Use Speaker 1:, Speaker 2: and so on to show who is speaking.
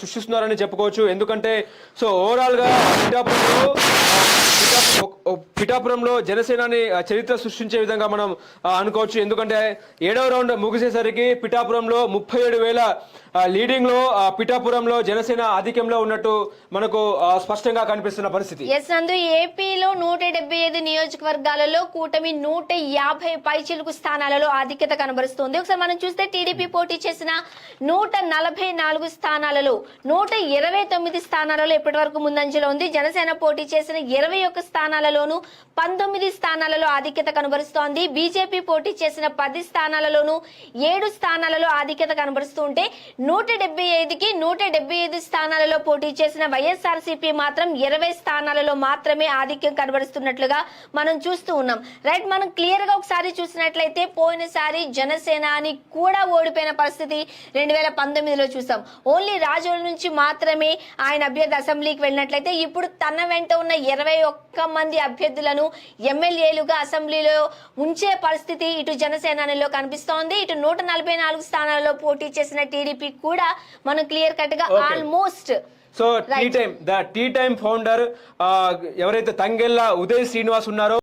Speaker 1: సృష్టిస్తున్నారని చెప్పుకోవచ్చు. ఎందుకంటే so overall గా పిఠాపురంలో జనసేనాని చరిత్ర సృష్టించే విధంగా మనం అనుకోవచ్చు. ఎందుకంటే 7వ రౌండ్ ముగిసేసరికి పిఠాపురంలో 37,000 లీడింగ్ లో పిఠాపురంలో జనసేన ఆధిక్యంలో ఉన్నట్టు మనకు స్పష్టంగా కనిపిస్తున్న పరిస్థితి.
Speaker 2: ఏపీలో 175 నియోజకవర్గాలలో కూటమి 150 పైచిలుకు స్థానాలలో ఆధిక్యత కనబరుస్తుంది. ఒకసారి మనం చూస్తే టీడీపీ పోటీ చేసిన 144 స్థానాలలో 129 స్థానాలలో ఇప్పటి వరకు ముందంజలో ఉంది. జనసేన పోటీ చేసిన 21 స్థానాలలోనూ 19 స్థానాలలో ఆధిక్యత కనబరుస్తోంది. బీజేపీ పోటీ చేసిన 10 స్థానాలలోనూ 7 స్థానాలలో ఆధిక్యత కనబరుస్తూ ఉంటే 175కి 175 స్థానాలలో పోటీ చేసిన వైఎస్ఆర్సీపీ మాత్రం 20 స్థానాలలో మాత్రమే ఆధిక్యం కనబరుస్తున్నట్లుగా మనం చూస్తూ ఉన్నాం. రైట్, మనం క్లియర్ గా ఒకసారి చూసినట్లయితే పోయినసారి జనసేన అని కూడా ఓడిపోయిన పరిస్థితి 2019లో చూసాం. ఓన్లీ రాజోల నుంచి మాత్రమే ఆయన అభ్యర్థి అసెంబ్లీకి వెళ్ళినట్లయితే ఇప్పుడు తన వెంట ఉన్న 21 మంది అభ్యర్థులను ఎమ్మెల్యేలుగా అసెంబ్లీలో ఉంచే పరిస్థితి ఇటు జనసేనలో కనిపిస్తోంది. ఇటు 144 స్థానాలలో పోటీ చేసిన టీడీపీ కూడా మనం క్లియర్ కట్ గా almost
Speaker 1: so Tea Time founder ఎవరైతే తంగెళ్ళ ఉదయ్ శ్రీనివాస్ ఉన్నారో